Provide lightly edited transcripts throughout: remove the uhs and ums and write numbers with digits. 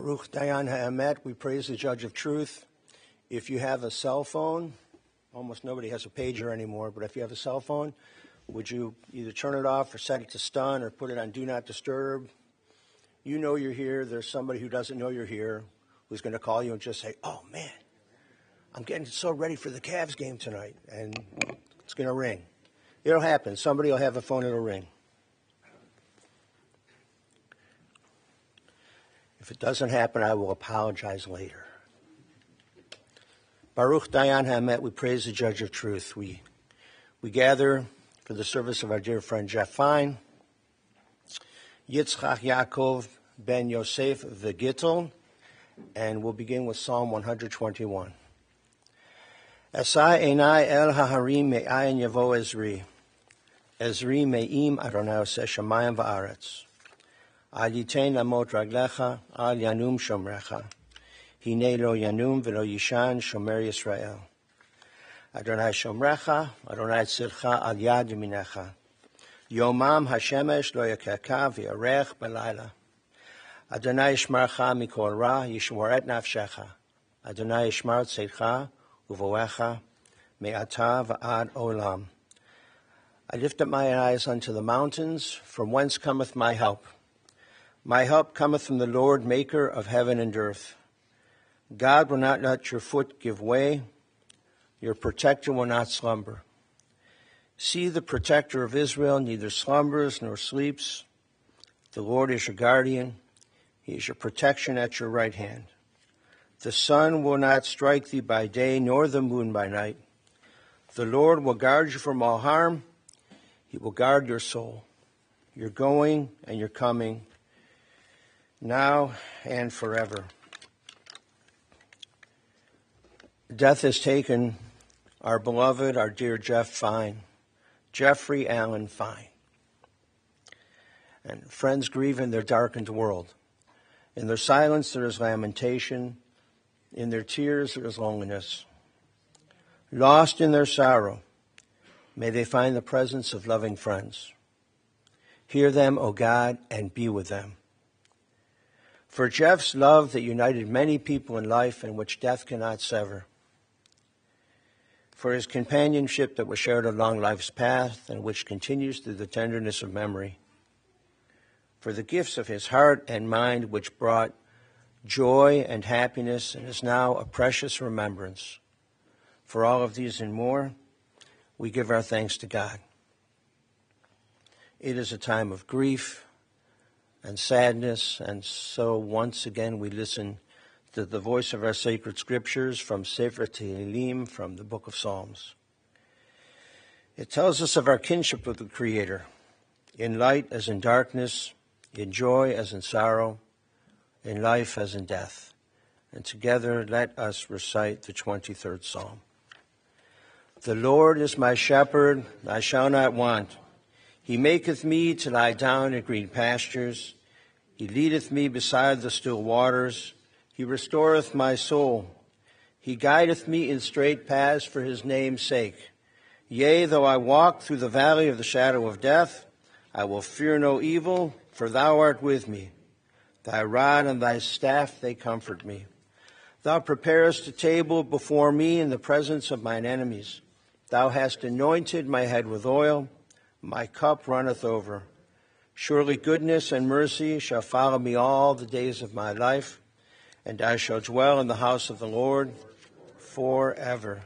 Baruch Dayan Ha'emet, we praise the Judge of Truth. If you have a cell phone, almost nobody has a pager anymore, but if you have a cell phone, would you either turn it off or set it to stun or put it on Do Not Disturb? You know you're here. There's somebody who doesn't know you're here who's going to call you and just say, oh, man, I'm getting so ready for the Cavs game tonight, and it's going to ring. It'll happen. Somebody will have a phone, it'll ring. If it doesn't happen, I will apologize later. Baruch Dayan Ha'emet, we praise the Judge of Truth. We gather for the service of our dear friend Jeff Fine, Yitzchak Yaakov ben Yosef V'Gittel, and we'll begin with Psalm 121. Esai enai el haharim me'ayin yavo Ezri. Ezri me'im Adonai oseh shamayim va'aretz. Al yitein lamot raglecha, al yanum shomrecha. Hine lo yanum v'lo yishan shomer Yisrael. Adonai shomrecha, Adonai tzilcha al yad yaminecha. Yomam hashemesh lo yakeka v'yarech b'layla. Adonai yishmarcha mikol ra, yishmoret nafshecha. Adonai yishmar tzedcha uvoecha me'ata v'ad olam. I lift up my eyes unto the mountains, from whence cometh my help. My help cometh from the Lord, maker of heaven and earth. God will not let your foot give way. Your protector will not slumber. See, the protector of Israel neither slumbers nor sleeps. The Lord is your guardian. He is your protection at your right hand. The sun will not strike thee by day, nor the moon by night. The Lord will guard you from all harm. He will guard your soul, your going and your coming, now and forever. Death has taken our beloved, our dear Jeff Fine, Jeffrey Allen Fine. And friends grieve in their darkened world. In their silence there is lamentation. In their tears there is loneliness. Lost in their sorrow, may they find the presence of loving friends. Hear them, O God, and be with them. For Jeff's love that united many people in life and which death cannot sever. For his companionship that was shared along life's path and which continues through the tenderness of memory. For the gifts of his heart and mind which brought joy and happiness and is now a precious remembrance. For all of these and more, we give our thanks to God. It is a time of grief and sadness, and so once again we listen to the voice of our sacred scriptures from Sefer Tehillim, from the book of Psalms. It tells us of our kinship with the Creator, in light as in darkness, in joy as in sorrow, in life as in death. And together let us recite the 23rd Psalm. The Lord is my shepherd, I shall not want. He maketh me to lie down in green pastures. He leadeth me beside the still waters. He restoreth my soul. He guideth me in straight paths for his name's sake. Yea, though I walk through the valley of the shadow of death, I will fear no evil, for thou art with me. Thy rod and thy staff, they comfort me. Thou preparest a table before me in the presence of mine enemies. Thou hast anointed my head with oil. My cup runneth over. Surely goodness and mercy shall follow me all the days of my life, and I shall dwell in the house of the Lord forever.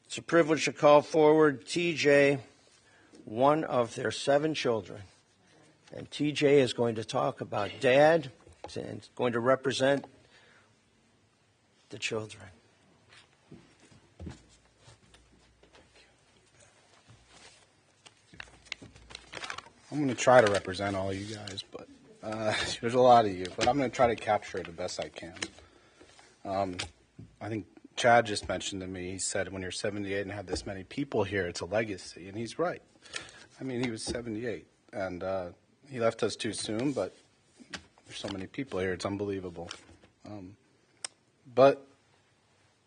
It's a privilege to call forward TJ, one of their 7 children. And TJ is going to talk about Dad and going to represent the children. I'm going to try to represent all you guys, but there's a lot of you, but I'm going to try to capture it the best I can. I think Chad just mentioned to me, he said when you're 78 and have this many people here, it's a legacy, and he's right. I mean, he was 78, and he left us too soon, but there's so many people here, it's unbelievable. But,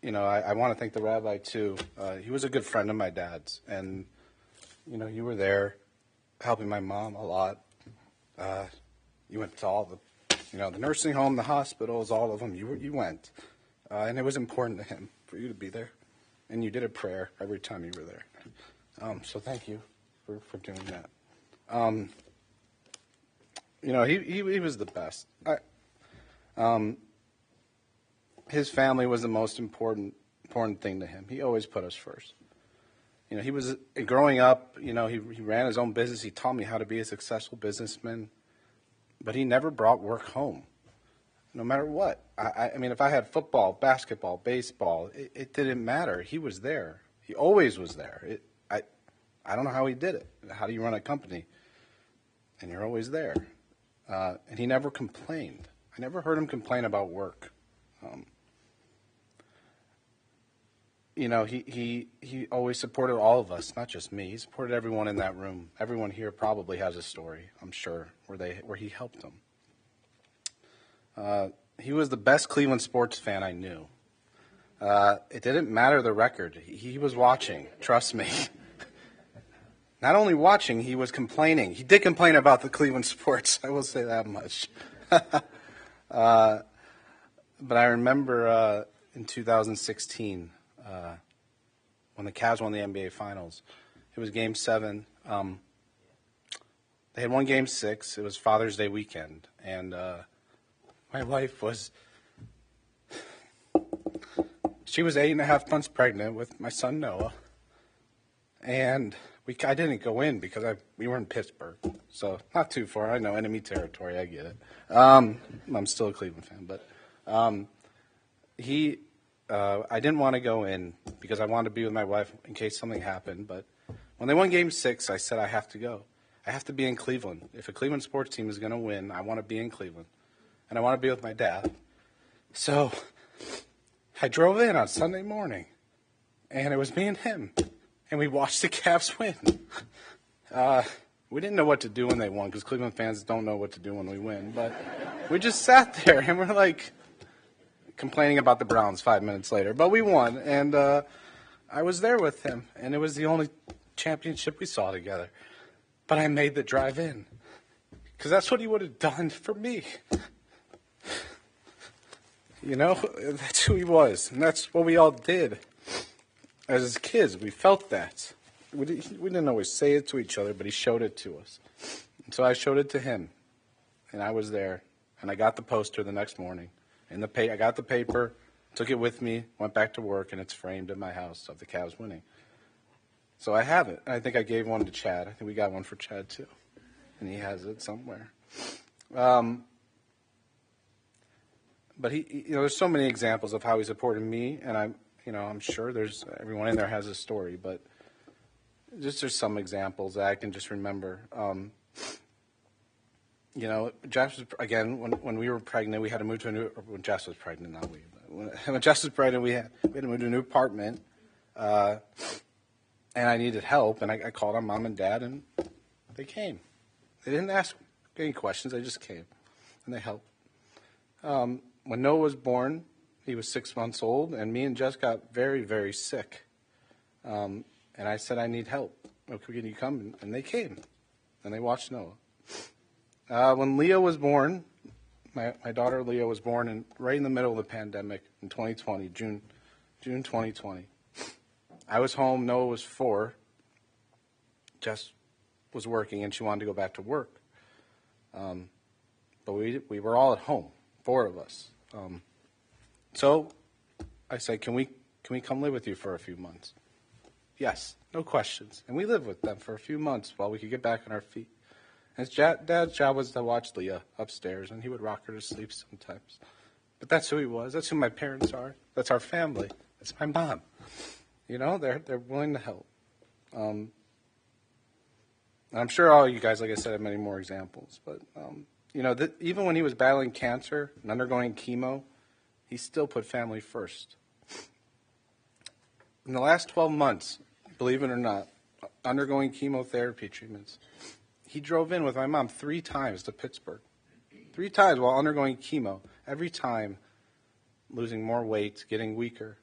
you know, I want to thank the rabbi, too. He was a good friend of my dad's, and, you know, you were there helping my mom a lot. You went to all the The nursing home, the hospitals, all of them, you went. And it was important to him for you to be there. And you did a prayer every time you were there. So thank you for doing that. He was the best. His family was the most important thing to him. He always put us first. He was growing up. He ran his own business. He taught me how to be a successful businessman, but he never brought work home, no matter what. I mean, if I had football, basketball, baseball, it didn't matter. He was there. He always was there. I don't know how he did it. How do you run a company? And you're always there. And he never complained. I never heard him complain about work. He always supported all of us, not just me. He supported everyone in that room. Everyone here probably has a story, I'm sure, where he helped them. He was the best Cleveland sports fan I knew. It didn't matter the record. He was watching, trust me. Not only watching, he was complaining. He did complain about the Cleveland sports, I will say that much. But I remember in 2016, when the Cavs won the NBA Finals, it was Game 7. They had won Game 6. It was Father's Day weekend. And my wife she was 8.5 months pregnant with my son Noah. And I didn't go in because we were in Pittsburgh, so not too far. I know, enemy territory, I get it. I'm still a Cleveland fan, but I didn't want to go in because I wanted to be with my wife in case something happened. But when they won Game 6, I said I have to go. I have to be in Cleveland. If a Cleveland sports team is going to win, I want to be in Cleveland, and I want to be with my dad. So I drove in on Sunday morning, and it was me and him. And we watched the Cavs win. We didn't know what to do when they won because Cleveland fans don't know what to do when we win. But we just sat there and we're like complaining about the Browns 5 minutes later. But we won. And I was there with him. And it was the only championship we saw together. But I made the drive in because that's what he would have done for me. That's who he was. And that's what we all did. As kids, we felt that. We didn't always say it to each other, but he showed it to us. And so I showed it to him, and I was there, and I got the poster the next morning. I got the paper, took it with me, went back to work, and it's framed in my house of the Cavs winning. So I have it. And I think I gave one to Chad. I think we got one for Chad, too. And he has it somewhere. But there's so many examples of how he supported me, and I'm sure everyone in there has a story, but there's some examples that I can just remember. Jess was, again, when we were pregnant, we had to move to a new, when Jess was pregnant, not we, but when Jess was pregnant, we had to move to a new apartment, and I needed help, and I called our mom and dad, and they came. They didn't ask any questions, they just came, and they helped. When Noah was born, he was 6 months old, and me and Jess got very, very sick. And I said, I need help. Okay, can you come? And they came, and they watched Noah. When Leah was born, my daughter Leah was born right in the middle of the pandemic in 2020, June 2020. I was home. Noah was 4. Jess was working, and she wanted to go back to work. But we were all at home, 4 of us. So I said, can we come live with you for a few months? Yes, no questions. And we lived with them for a few months while we could get back on our feet. And Dad's job was to watch Leah upstairs, and he would rock her to sleep sometimes. But that's who he was. That's who my parents are. That's our family. That's my mom. They're willing to help. And I'm sure all you guys, like I said, have many more examples. But, even when he was battling cancer and undergoing chemo, he still put family first. In the last 12 months, believe it or not, undergoing chemotherapy treatments, he drove in with my mom 3 times to Pittsburgh. 3 times while undergoing chemo. Every time losing more weight, getting weaker.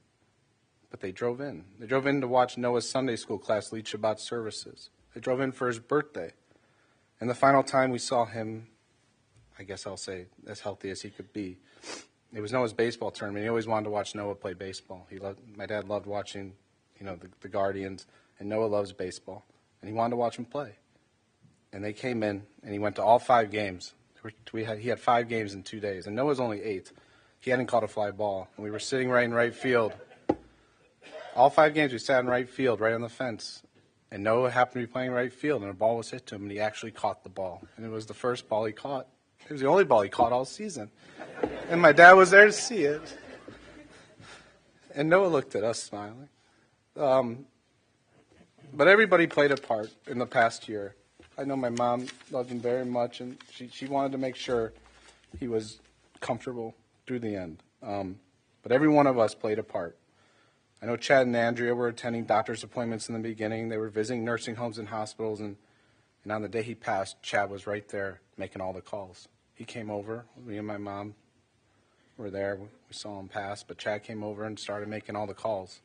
But they drove in. They drove in to watch Noah's Sunday school class lead Shabbat services. They drove in for his birthday. And the final time we saw him, I guess I'll say, as healthy as he could be. It was Noah's baseball tournament. He always wanted to watch Noah play baseball. My dad loved watching, the Guardians, and Noah loves baseball, and he wanted to watch him play. And they came in, and he went to all 5 games. He had 5 games in 2 days, and Noah's only 8. He hadn't caught a fly ball, and we were sitting right in right field. All 5 games we sat in right field, right on the fence, and Noah happened to be playing right field, and a ball was hit to him, and he actually caught the ball. And it was the first ball he caught. It was the only ball he caught all season. And my dad was there to see it. And Noah looked at us smiling. But everybody played a part in the past year. I know my mom loved him very much, and she wanted to make sure he was comfortable through the end. But every one of us played a part. I know Chad and Andrea were attending doctor's appointments in the beginning. They were visiting nursing homes and hospitals, and on the day he passed, Chad was right there making all the calls. He came over. Me and my mom were there. We saw him pass, but Chad came over and started making all the calls.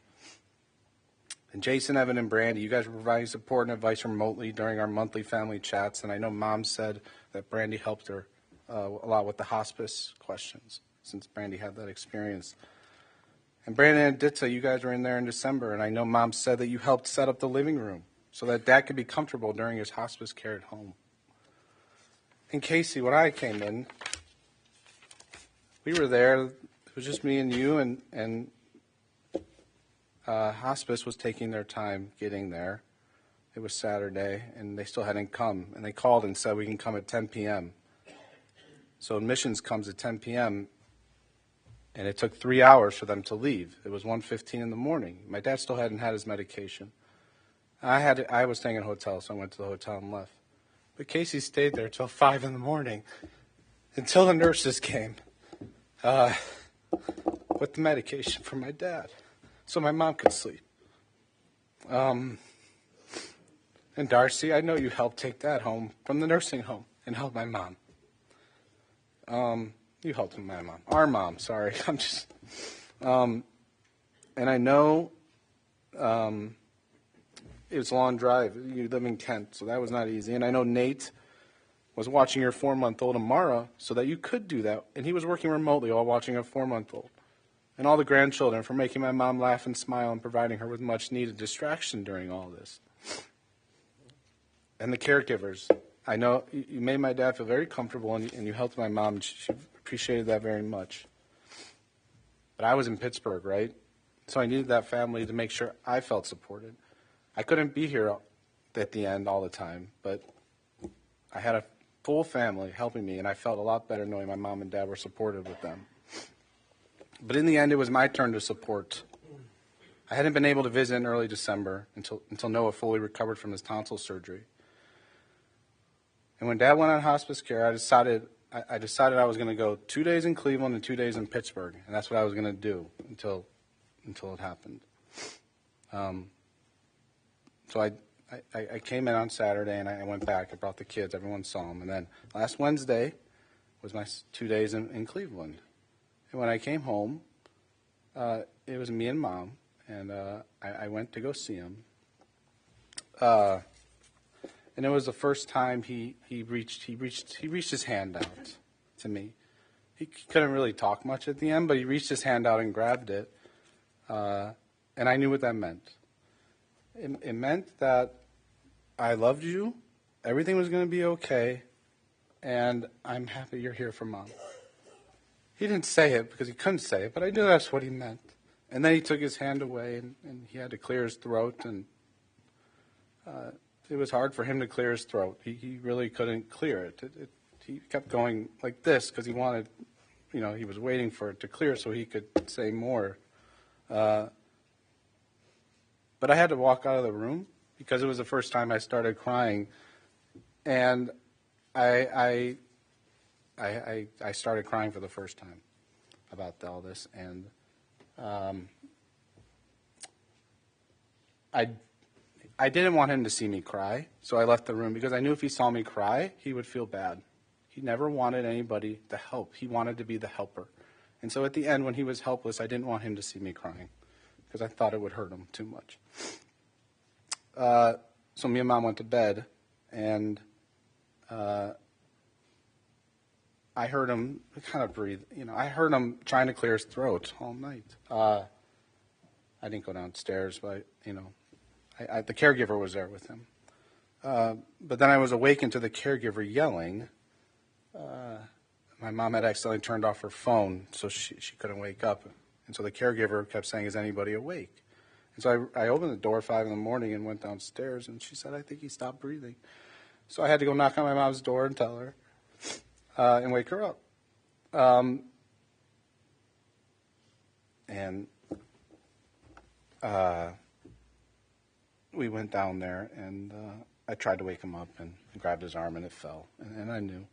And Jason, Evan, and Brandy, you guys were providing support and advice remotely during our monthly family chats, and I know Mom said that Brandy helped her a lot with the hospice questions, since Brandy had that experience. And Brandon and Ditsa, you guys were in there in December, and I know Mom said that you helped set up the living room so that Dad could be comfortable during his hospice care at home. And Casey, when I came in, we were there. It was just me and you, and hospice was taking their time getting there. It was Saturday, and they still hadn't come. And they called and said, we can come at 10 p.m. So admissions comes at 10 p.m., and it took 3 hours for them to leave. It was 1:15 in the morning. My dad still hadn't had his medication. I was staying in a hotel, so I went to the hotel and left. But Casey stayed there till 5 in the morning, until the nurses came with the medication for my dad, so my mom could sleep. And Darcy, I know you helped take Dad home from the nursing home and held my mom. You helped my mom. Our mom, sorry. I'm just... and I know it was a long drive. You live in Kent, so that was not easy. And I know Nate was watching your 4-month-old Amara so that you could do that. And he was working remotely while watching a 4-month-old. And all the grandchildren for making my mom laugh and smile and providing her with much-needed distraction during all this. And the caregivers. I know you made my dad feel very comfortable, and you helped my mom. She appreciated that very much. But I was in Pittsburgh, right? So I needed that family to make sure I felt supported. I couldn't be here at the end all the time, but I had a full family helping me, and I felt a lot better knowing my mom and dad were supportive with them. But in the end, it was my turn to support. I hadn't been able to visit in early December until Noah fully recovered from his tonsil surgery. And when Dad went on hospice care, I decided I was going to go 2 days in Cleveland and 2 days in Pittsburgh, and that's what I was going to do until it happened. So I came in on Saturday, and I went back. I brought the kids. Everyone saw them. And then last Wednesday was my 2 days in Cleveland. And when I came home, it was me and Mom, and I went to go see him. And it was the first time he reached his hand out to me. He couldn't really talk much at the end, but he reached his hand out and grabbed it, and I knew what that meant. It meant that I loved you, everything was going to be okay, and I'm happy you're here for Mom. He didn't say it because he couldn't say it, but I knew that's what he meant. And then he took his hand away, and he had to clear his throat, and it was hard for him to clear his throat. He really couldn't clear it. He kept going like this because he wanted, he was waiting for it to clear so he could say more. But I had to walk out of the room because it was the first time I started crying, and I started crying for the first time about all this, and I didn't want him to see me cry, so I left the room because I knew if he saw me cry, he would feel bad. He never wanted anybody to help. He wanted to be the helper. And so at the end, when he was helpless, I didn't want him to see me crying because I thought it would hurt him too much. So me and Mom went to bed, and I heard him kind of breathe. I heard him trying to clear his throat all night. I didn't go downstairs, but, the caregiver was there with him. But then I was awakened to the caregiver yelling. My mom had accidentally turned off her phone, so she couldn't wake up. And so the caregiver kept saying, "Is anybody awake?" And so I opened the door at 5 in the morning and went downstairs, and she said, "I think he stopped breathing." So I had to go knock on my mom's door and tell her and wake her up. And we went down there, and I tried to wake him up and grabbed his arm, and it fell. And I knew.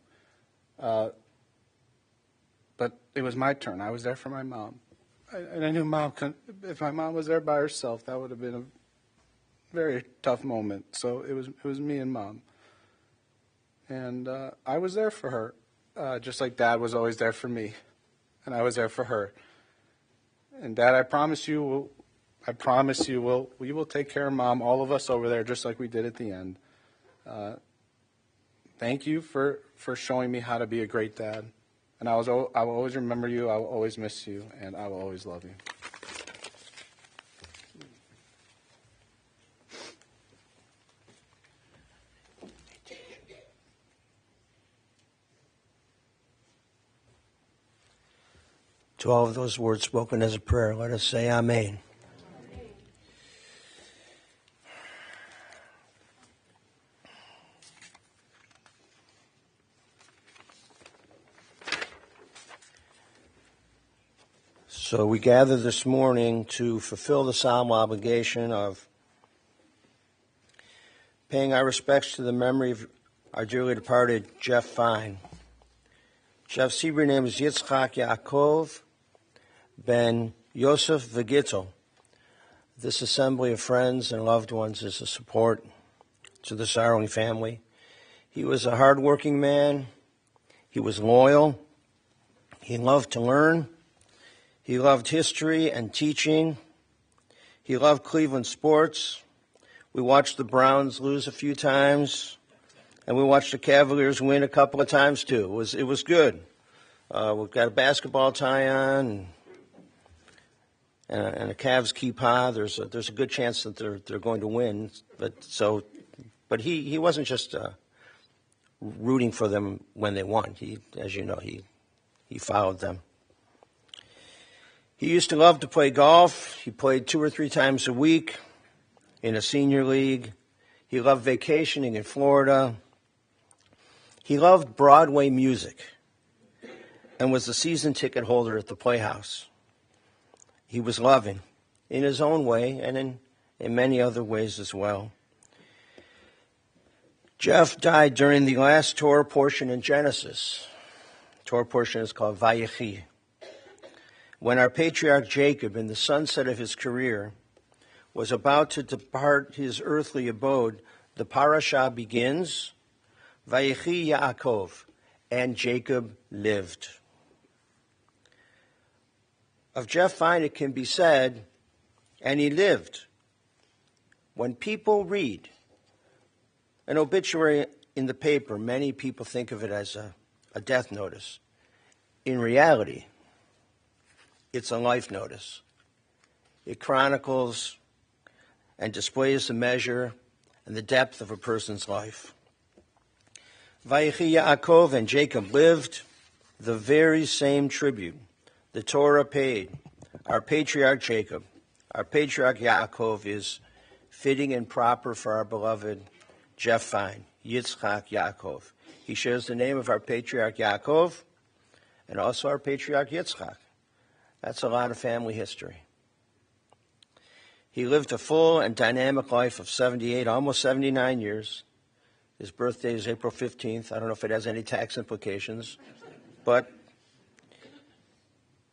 But it was my turn. I was there for my mom. And I knew Mom couldn't. If my mom was there by herself, that would have been a very tough moment. So it was me and Mom. And I was there for her, just like Dad was always there for me. And I was there for her. And Dad, I promise you, we will take care of Mom, all of us over there, just like we did at the end. Thank you for showing me how to be a great dad. And I will always remember you, I will always miss you, and I will always love you. To all of those words spoken as a prayer, let us say Amen. So we gather this morning to fulfill the solemn obligation of paying our respects to the memory of our dearly departed Jeff Fine. Jeff's Hebrew name is Yitzchak Yaakov ben Yosef Vegittel. This assembly of friends and loved ones is a support to the sorrowing family. He was a hard-working man. He was loyal. He loved to learn. He loved history and teaching. He loved Cleveland sports. We watched the Browns lose a few times, and we watched the Cavaliers win a couple of times too. It was good. We've got a basketball tie on and a Cavs kippah. There's a good chance that they're going to win. But he wasn't just rooting for them when they won. As you know, he followed them. He used to love to play golf. He played 2 or 3 times a week in a senior league. He loved vacationing in Florida. He loved Broadway music and was a season ticket holder at the Playhouse. He was loving in his own way and in many other ways as well. Jeff died during the last Torah portion in Genesis. The Torah portion is called Vayechi. When our patriarch Jacob, in the sunset of his career, was about to depart his earthly abode, the parasha begins, Vayechi Yaakov, and Jacob lived. Of Jeff Fine, it can be said, and he lived. When people read an obituary in the paper, many people think of it as a death notice. In reality, it's a life notice. It chronicles and displays the measure and the depth of a person's life. Vayechi Yaakov, and Jacob lived, the very same tribute the Torah paid our patriarch Jacob, our patriarch Yaakov, is fitting and proper for our beloved Jeff Fine, Yitzchak Yaakov. He shares the name of our patriarch Yaakov and also our patriarch Yitzchak. That's a lot of family history. He lived a full and dynamic life of 78, almost 79 years. His birthday is April 15th. I don't know if it has any tax implications, but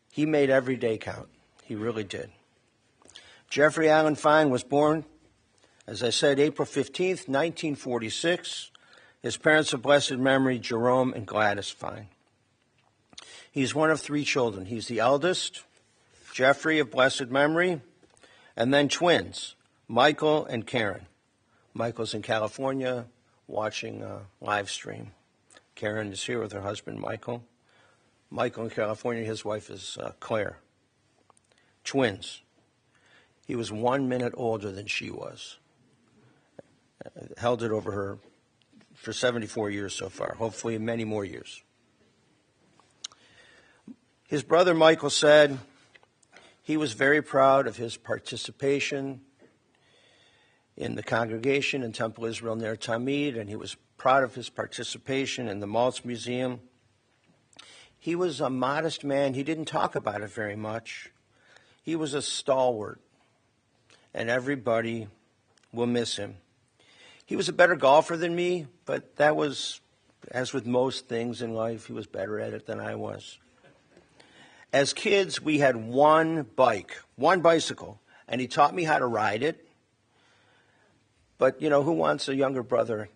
he made every day count. He really did. Jeffrey Allen Fine was born, as I said, April 15th, 1946. His parents of blessed memory, Jerome and Gladys Fine. He's one of 3 children. He's the eldest, Jeffrey of blessed memory, and then twins, Michael and Karen. Michael's in California watching a live stream. Karen is here with her husband, Michael. Michael in California. His wife is Claire. Twins. He was 1 minute older than she was. Held it over her for 74 years so far, hopefully many more years. His brother Michael said he was very proud of his participation in the congregation in Temple Israel Ner Tamid, and he was proud of his participation in the Maltz Museum. He was a modest man. He didn't talk about it very much. He was a stalwart, and everybody will miss him. He was a better golfer than me, but that was, as with most things in life, he was better at it than I was. As kids, we had one bicycle, and he taught me how to ride it. But, who wants a younger brother,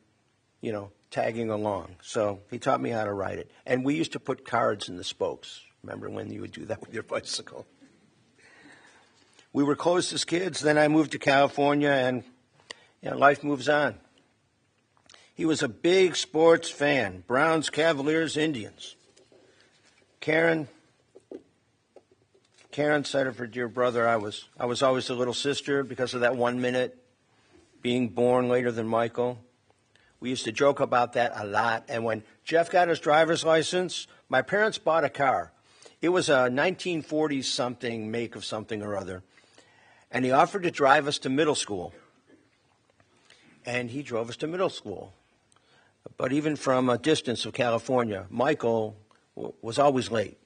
tagging along? So he taught me how to ride it. And we used to put cards in the spokes. Remember when you would do that with your bicycle? We were close as kids. Then I moved to California, and life moves on. He was a big sports fan. Browns, Cavaliers, Indians. Karen said of her dear brother, I was always the little sister because of that 1 minute being born later than Michael. We used to joke about that a lot. And when Jeff got his driver's license, my parents bought a car. It was a 1940-something make of something or other. And he offered to drive us to middle school. And he drove us to middle school. But even from a distance of California, Michael was always late.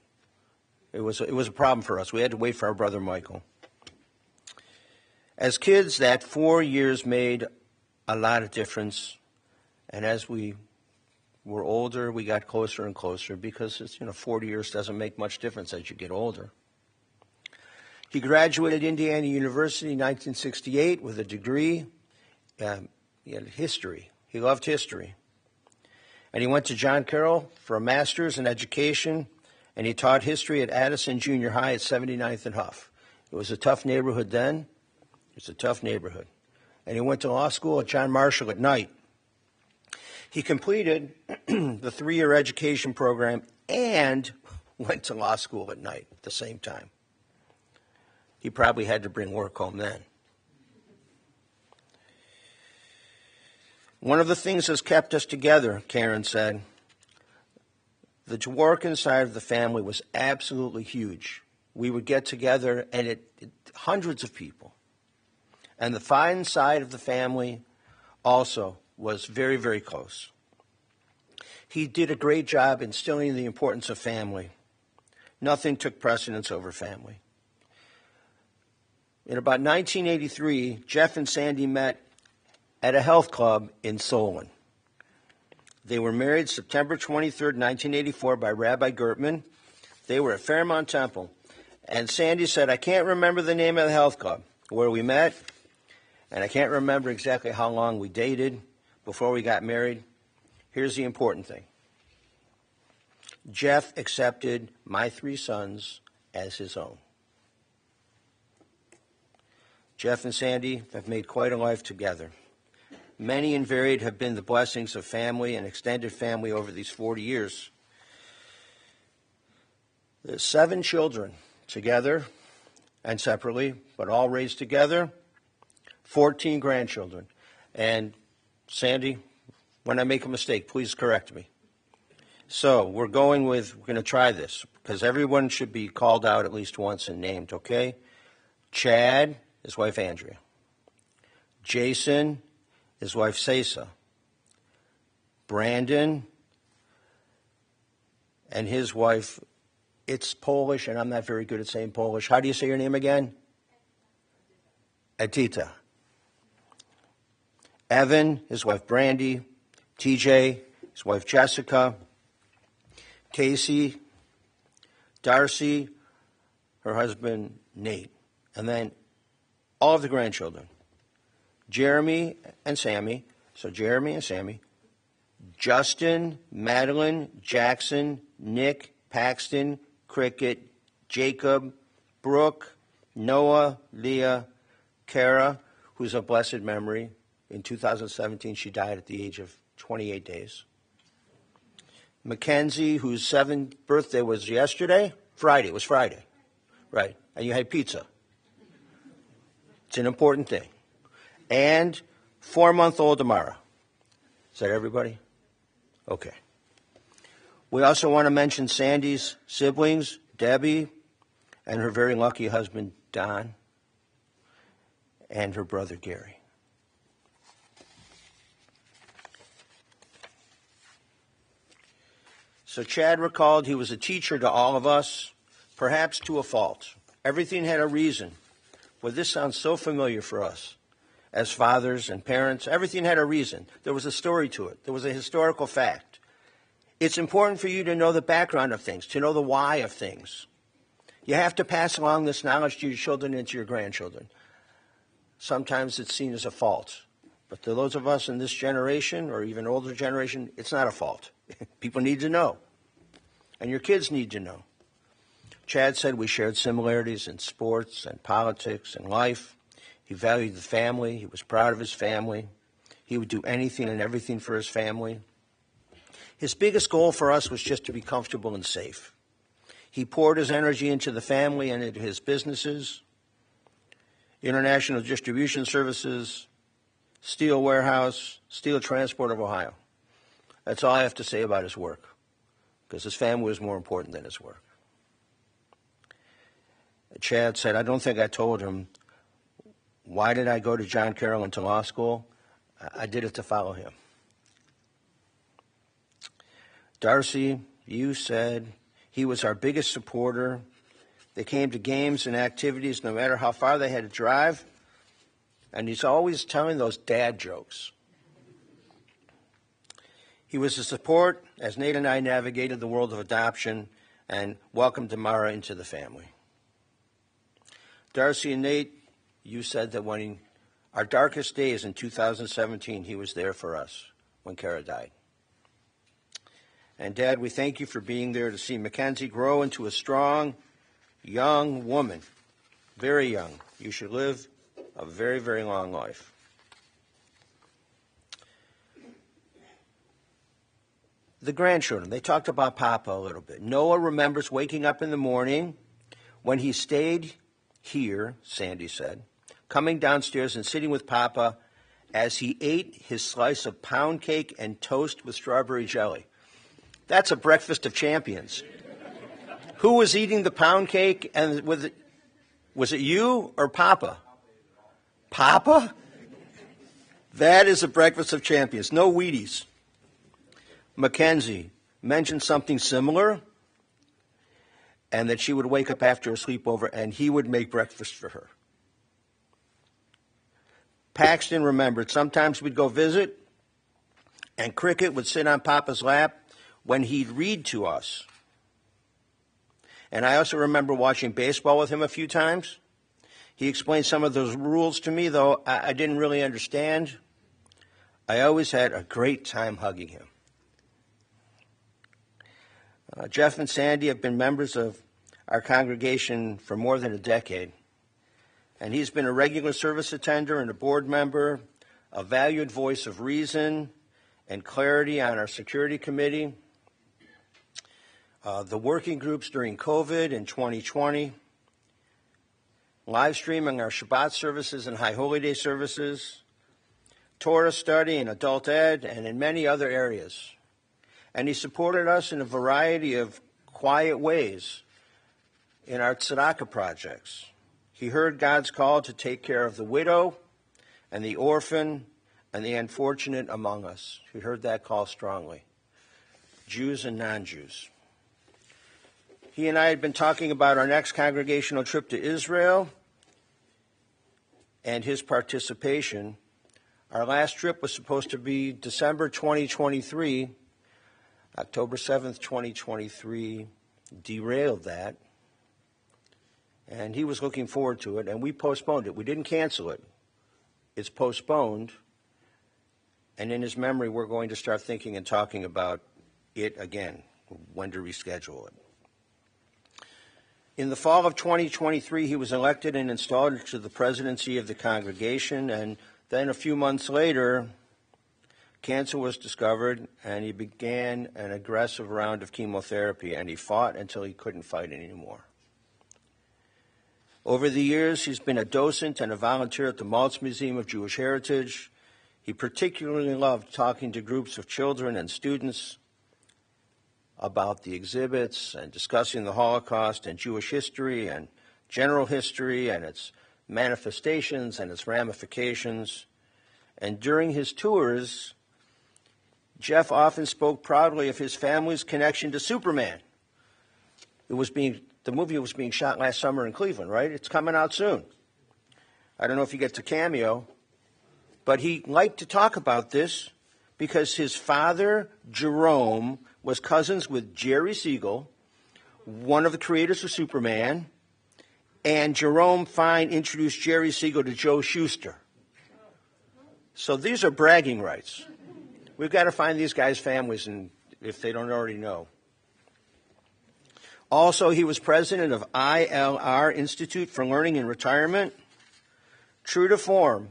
It was a problem for us. We had to wait for our brother Michael. As kids, that 4 years made a lot of difference. And as we were older, we got closer and closer because 40 years doesn't make much difference as you get older. He graduated Indiana University in 1968 with a degree in history. He loved history. And he went to John Carroll for a master's in education, and he taught history at Addison Junior High at 79th and Huff. It was a tough neighborhood then. It's a tough neighborhood. And he went to law school at John Marshall at night. He completed the 3-year education program and went to law school at night at the same time. He probably had to bring work home then. One of the things that's kept us together, Karen said, the work inside of the family was absolutely huge. We would get together, and hundreds of people. And the fine side of the family also was very, very close. He did a great job instilling the importance of family. Nothing took precedence over family. In about 1983, Jeff and Sandy met at a health club in Solon. They were married September 23rd, 1984 by Rabbi Gertman. They were at Fairmount Temple. And Sandy said, I can't remember the name of the health club where we met, and I can't remember exactly how long we dated before we got married. Here's the important thing. Jeff accepted my 3 sons as his own. Jeff and Sandy have made quite a life together. Many and varied have been the blessings of family and extended family over these 40 years. There's 7 children together and separately, but all raised together, 14 grandchildren. And Sandy, when I make a mistake, please correct me. So we're going to try this, because everyone should be called out at least once and named, okay? Chad, his wife Andrea. Jason, his wife Sesa. Brandon and his wife, it's Polish, and I'm not very good at saying Polish. How do you say your name again? Edita. Evan, his wife Brandy. TJ, his wife Jessica. Casey. Darcy, her husband Nate. And then all of the grandchildren. Jeremy and Sammy. So Jeremy and Sammy. Justin, Madeline, Jackson, Nick, Paxton, Cricket, Jacob, Brooke, Noah, Leah, Kara, who's of blessed memory. In 2017, she died at the age of 28 days. Mackenzie, whose 7th birthday was yesterday? Friday. It was Friday. Right. And you had pizza. It's an important thing. And 4-month-old Amara. Is that everybody? Okay. We also want to mention Sandy's siblings, Debbie, and her very lucky husband, Don, and her brother, Gary. So Chad recalled he was a teacher to all of us, perhaps to a fault. Everything had a reason. Well, this sounds so familiar for us as fathers and parents. Everything had a reason. There was a story to it. There was a historical fact. It's important for you to know the background of things, to know the why of things. You have to pass along this knowledge to your children and to your grandchildren. Sometimes it's seen as a fault. But to those of us in this generation, or even older generation, it's not a fault. People need to know. And your kids need to know. Chad said we shared similarities in sports and politics and life. He valued the family. He was proud of his family. He would do anything and everything for his family. His biggest goal for us was just to be comfortable and safe. He poured his energy into the family and into his businesses, International Distribution Services, Steel Warehouse, Steel Transport of Ohio. That's all I have to say about his work, because his family was more important than his work. Chad said, I don't think I told him, why did I go to John Carroll and to law school? I did it to follow him. Darcy, you said he was our biggest supporter. They came to games and activities no matter how far they had to drive. And he's always telling those dad jokes. He was a support as Nate and I navigated the world of adoption and welcomed Amara into the family. Darcy and Nate, you said that when our darkest days in 2017, he was there for us when Kara died. And Dad, we thank you for being there to see Mackenzie grow into a strong, young woman, very young. You should live a very, very long life. The grandchildren, they talked about Papa a little bit. Noah remembers waking up in the morning when he stayed here, Sandy said, coming downstairs and sitting with Papa as he ate his slice of pound cake and toast with strawberry jelly. That's a breakfast of champions. Who was eating the pound cake, and was it you or Papa? Papa? That is a breakfast of champions. No Wheaties. Mackenzie mentioned something similar, and that she would wake up after a sleepover and he would make breakfast for her. Paxton remembered sometimes we'd go visit and Cricket would sit on Papa's lap when he'd read to us. And I also remember watching baseball with him a few times. He explained some of those rules to me, though I didn't really understand. I always had a great time hugging him. Jeff and Sandy have been members of our congregation for more than a decade. And he's been a regular service attender and a board member, a valued voice of reason and clarity on our security committee, the working groups during COVID in 2020, live streaming our Shabbat services and High Holy Day services, Torah study and adult ed, and in many other areas. And he supported us in a variety of quiet ways in our tzedakah projects. He heard God's call to take care of the widow and the orphan and the unfortunate among us. He heard that call strongly, Jews and non-Jews. He and I had been talking about our next congregational trip to Israel and his participation. Our last trip was supposed to be December 2023. October 7th, 2023 derailed that. And he was looking forward to it, and we postponed it. We didn't cancel it. It's postponed. And in his memory, we're going to start thinking and talking about it again, when to reschedule it. In the fall of 2023, he was elected and installed to the presidency of the congregation, and then a few months later, cancer was discovered, and he began an aggressive round of chemotherapy, and he fought until he couldn't fight anymore. Over the years, he's been a docent and a volunteer at the Maltz Museum of Jewish Heritage. He particularly loved talking to groups of children and students about the exhibits and discussing the Holocaust and Jewish history and general history and its manifestations and its ramifications. And during his tours, Jeff often spoke proudly of his family's connection to Superman. The movie was being shot last summer in Cleveland, right? It's coming out soon. I don't know if he gets a cameo, but he liked to talk about this because his father, Jerome, was cousins with Jerry Siegel, one of the creators of Superman, and Jerome Fine introduced Jerry Siegel to Joe Shuster. So these are bragging rights. We've got to find these guys' families, and if they don't already know. Also, he was president of ILR, Institute for Learning in Retirement. True to form,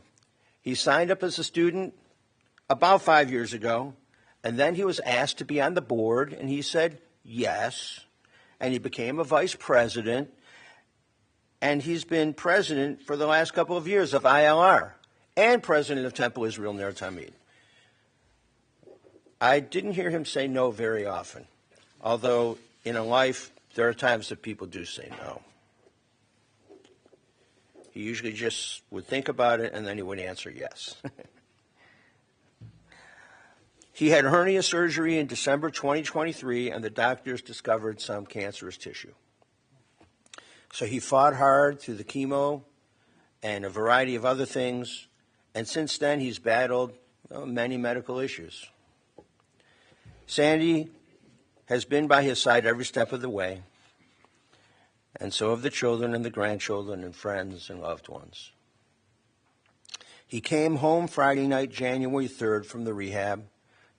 he signed up as a student about 5 years ago, and then he was asked to be on the board, and he said yes, and he became a vice president, and he's been president for the last couple of years of ILR and president of Temple Israel Ner Tamid. I didn't hear him say no very often, although in a life there are times that people do say no. He usually just would think about it and then he would answer yes. He had hernia surgery in December 2023 and the doctors discovered some cancerous tissue. So he fought hard through the chemo and a variety of other things, and since then he's battled many medical issues. Sandy has been by his side every step of the way, and so have the children and the grandchildren and friends and loved ones. He came home Friday night, January 3rd, from the rehab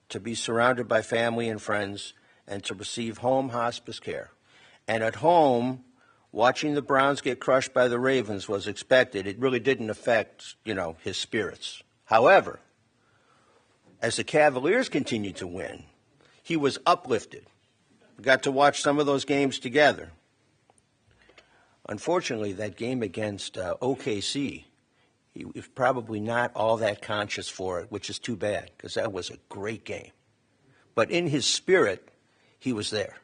to be surrounded by family and friends and to receive home hospice care. And at home, watching the Browns get crushed by the Ravens was expected. It really didn't affect, his spirits. However, as the Cavaliers continued to win, he was uplifted. We got to watch some of those games together. Unfortunately, that game against OKC, he was probably not all that conscious for it, which is too bad, because that was a great game. But in his spirit, he was there.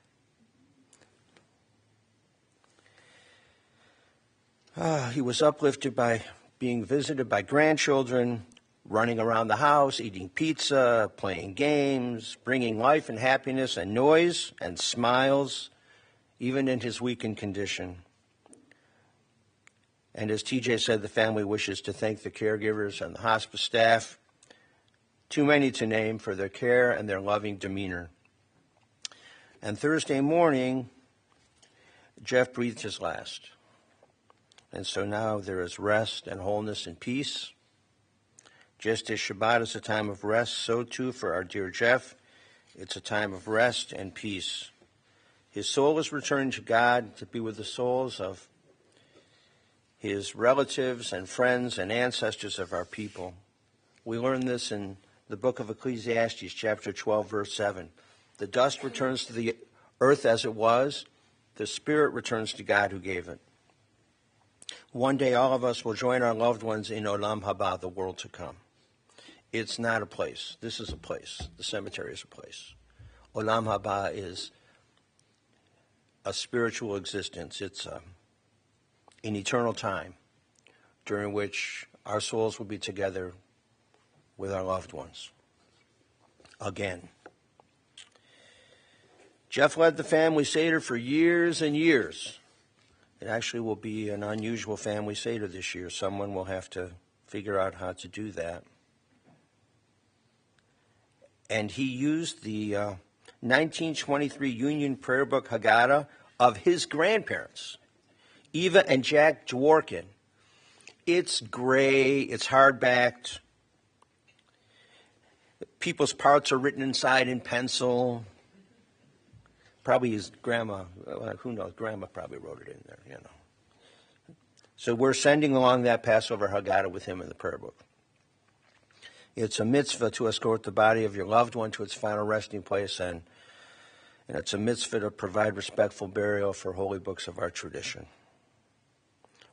He was uplifted by being visited by grandchildren, running around the house, eating pizza, playing games, bringing life and happiness and noise and smiles, even in his weakened condition. And as TJ said, the family wishes to thank the caregivers and the hospice staff, too many to name, for their care and their loving demeanor. And Thursday morning, Jeff breathed his last. And so now there is rest and wholeness and peace. Just as Shabbat is a time of rest, so too for our dear Jeff, it's a time of rest and peace. His soul is returned to God to be with the souls of his relatives and friends and ancestors of our people. We learn this in the book of Ecclesiastes, chapter 12, verse 7. The dust returns to the earth as it was. The spirit returns to God who gave it. One day all of us will join our loved ones in Olam Haba, the world to come. It's not a place. This is a place. The cemetery is a place. Olam Haba is a spiritual existence. It's an eternal time during which our souls will be together with our loved ones. Again. Jeff led the family Seder for years and years. It actually will be an unusual family Seder this year. Someone will have to figure out how to do that. And he used the 1923 Union Prayer Book Haggadah of his grandparents, Eva and Jack Dworkin. It's gray, it's hardbacked. People's parts are written inside in pencil. Probably his grandma, who knows, grandma probably wrote it in there, So we're sending along that Passover Haggadah with him in the prayer book. It's a mitzvah to escort the body of your loved one to its final resting place, and it's a mitzvah to provide respectful burial for holy books of our tradition.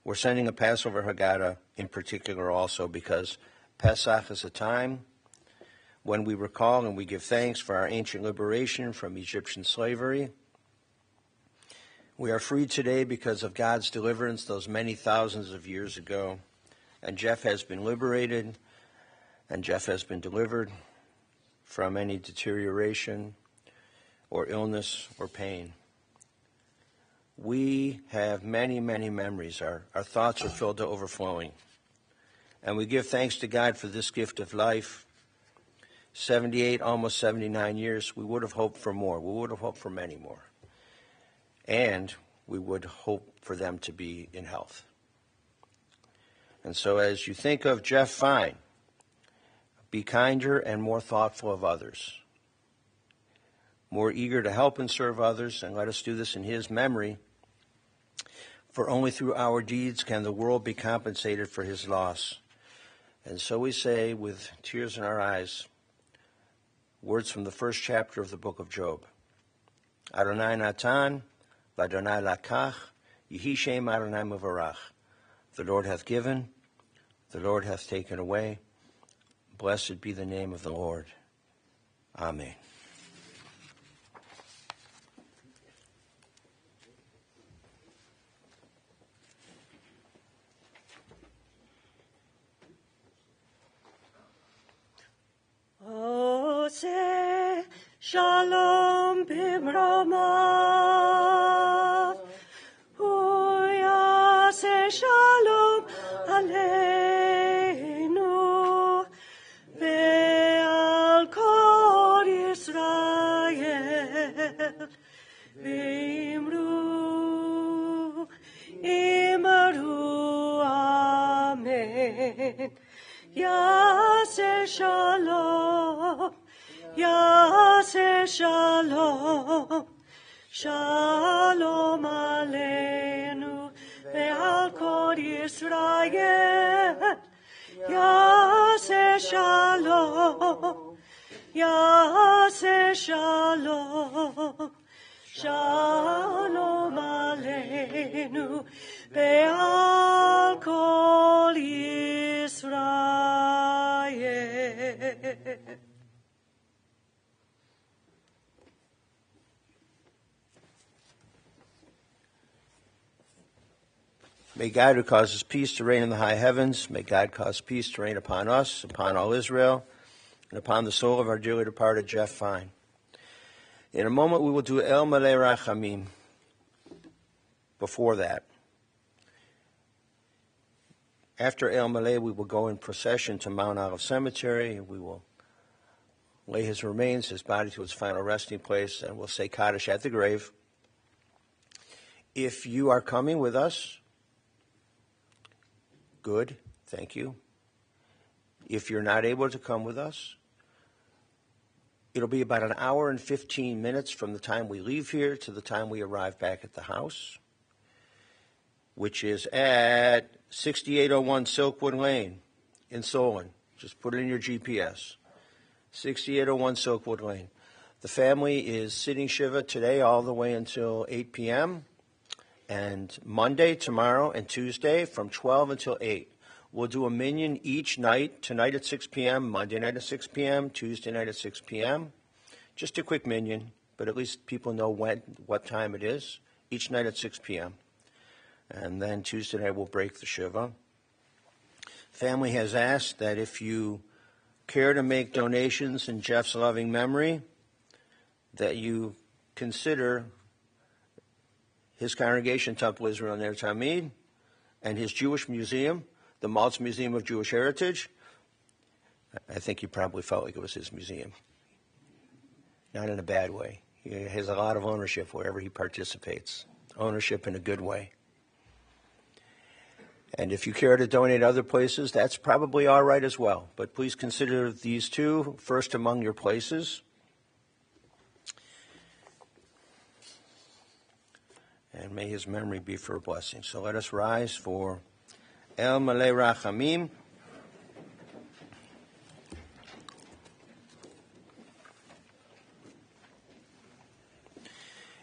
We're sending a Passover Haggadah in particular also because Pesach is a time when we recall and we give thanks for our ancient liberation from Egyptian slavery. We are free today because of God's deliverance those many thousands of years ago. And Jeff has been liberated, and Jeff has been delivered from any deterioration or illness or pain. We have many, many memories. Our thoughts are filled to overflowing. And we give thanks to God for this gift of life. 78, almost 79 years, we would have hoped for more. We would have hoped for many more. And we would hope for them to be in health. And so as you think of Jeff Fine, be kinder and more thoughtful of others. More eager to help and serve others, and let us do this in his memory. For only through our deeds can the world be compensated for his loss. And so we say, with tears in our eyes, words from the first chapter of the book of Job. Adonai Natan, v'Adonai Lakach, Yehi Shem Adonai Mevarach. The Lord hath given, the Lord hath taken away. Blessed be the name of the Lord. Amen. Ose shalom bimrama, uyase shalom aleinu, ve'al kol Yisrael, v'imru, imru, amen. Yaseh shalom, Yaseh shalom, shalom aleinu, ve'al kol Yisrael. Yaseh shalom, Yaseh shalom, shalom aleinu, ve'al kol Yisrael. May God, who causes peace to reign in the high heavens, may God cause peace to reign upon us, upon all Israel, and upon the soul of our dearly departed Jeff Fine. In a moment we will do El Malei Rachamim. Before that, after El Malei, we will go in procession to Mount Olive Cemetery, and we will lay his remains, his body, to its final resting place, and we'll say Kaddish at the grave. If you are coming with us, good, thank you. If you're not able to come with us, it'll be about an hour and 15 minutes from the time we leave here to the time we arrive back at the house, which is at 6801 Silkwood Lane in Solon. Just put it in your GPS. 6801 Silkwood Lane. The family is sitting Shiva today all the way until 8 p.m., and Monday, tomorrow, and Tuesday from 12 until 8. We'll do a minyan each night, tonight at 6 p.m., Monday night at 6 p.m., Tuesday night at 6 p.m. Just a quick minyan, but at least people know what time it is, each night at 6 p.m. And then Tuesday night we'll break the Shiva. Family has asked that if you care to make donations in Jeff's loving memory, that you consider his congregation, Temple Israel Ner Tamid, and his Jewish museum, the Maltz Museum of Jewish Heritage. I think he probably felt like it was his museum. Not in a bad way. He has a lot of ownership wherever he participates. Ownership in a good way. And if you care to donate other places, that's probably all right as well. But please consider these two first among your places. And may his memory be for a blessing. So let us rise for El Malei Rachamim.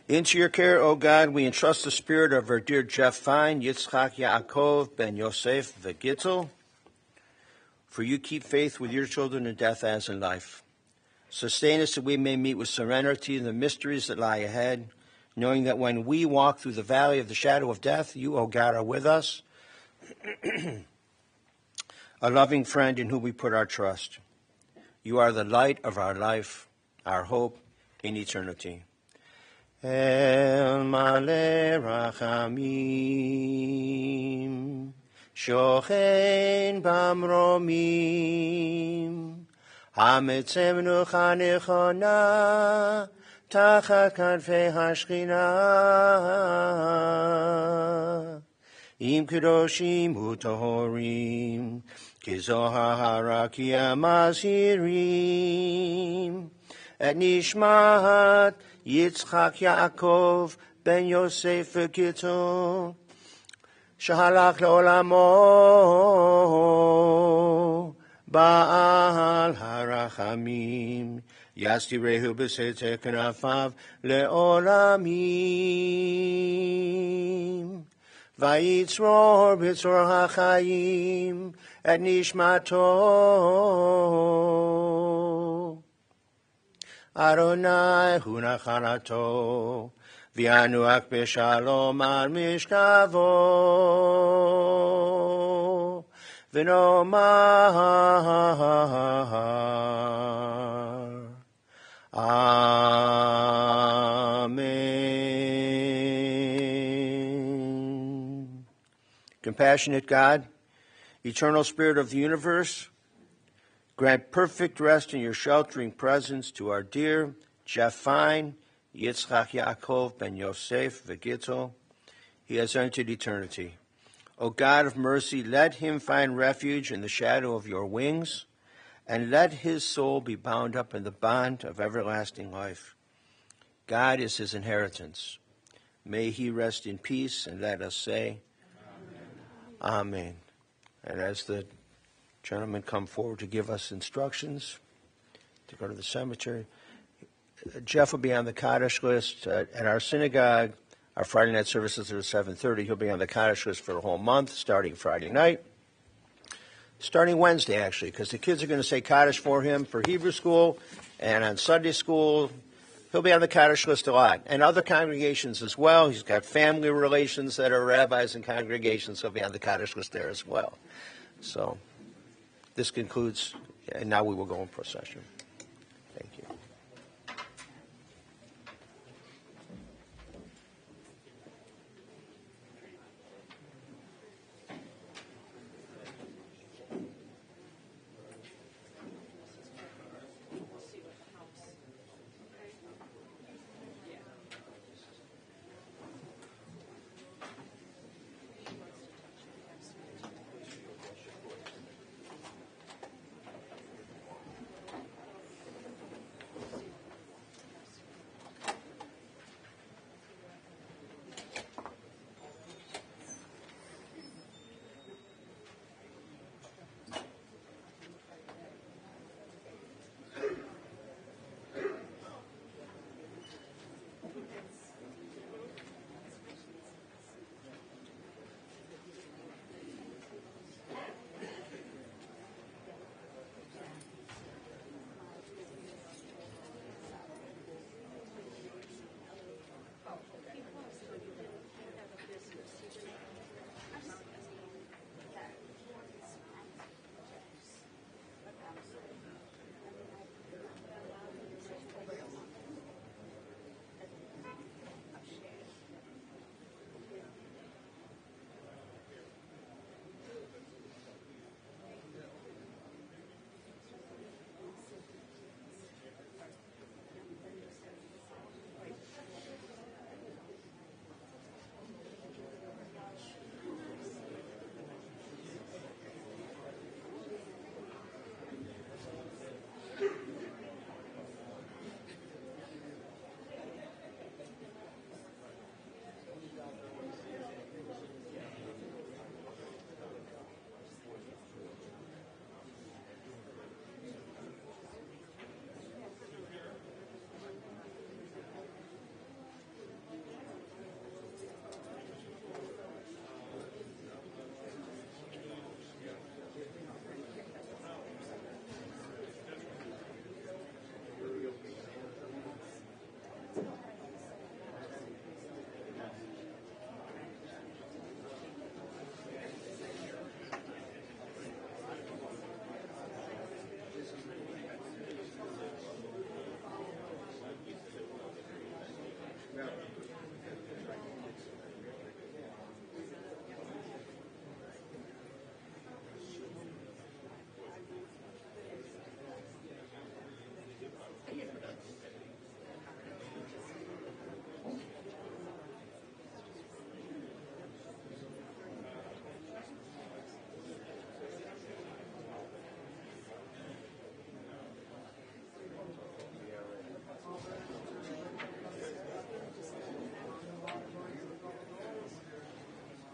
Into your care, O God, we entrust the spirit of our dear Jeff Fine, Yitzchak Yaakov, Ben Yosef, V'Gittel. For you keep faith with your children in death as in life. Sustain us that we may meet with serenity the mysteries that lie ahead, knowing that when we walk through the valley of the shadow of death, you, O God, are with us, a loving friend in whom we put our trust. You are the light of our life, our hope in eternity. El male rachamim, shochen bamromim, hametzemnu chanechona, tachat kanfei hashchina, im kedoshim utohorim, kizohar harakia mazirim, et nishmat Yitzchak Yaakov Ben Yosef V'Gittel Shahalach Le'olamo Ba'al Harachamim Yastirehu B'Seter K'nafav Le'olamim Vayitzror B'Tzor HaChayim Et Nishmato Adonai hu nachanato, v'yanuach b'shalom al mishkavo, v'nomar, Amen. Compassionate God, eternal Spirit of the universe, grant perfect rest in your sheltering presence to our dear Jeff Fine, Yitzchak Yaakov Ben Yosef V'Gittel. He has entered eternity. O God of mercy, let him find refuge in the shadow of your wings, and let his soul be bound up in the bond of everlasting life. God is his inheritance. May he rest in peace, and let us say, Amen. Amen. And as the gentlemen come forward to give us instructions to go to the cemetery, Jeff will be on the Kaddish list at our synagogue. Our Friday night services are at 7:30. He'll be on the Kaddish list for a whole month, starting Friday night. Starting Wednesday, actually, because the kids are going to say Kaddish for him for Hebrew school, and on Sunday school, he'll be on the Kaddish list a lot. And other congregations as well. He's got family relations that are rabbis and congregations, so he'll be on the Kaddish list there as well. So this concludes, and now we will go in procession. Thank you.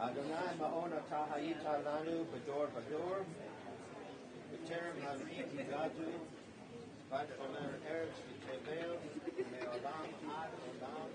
Adonai ma'ona tahayita lanu bador bador. B'terem haviti gadu. Bat omer eretz v'tevel. Me'olam ad olam.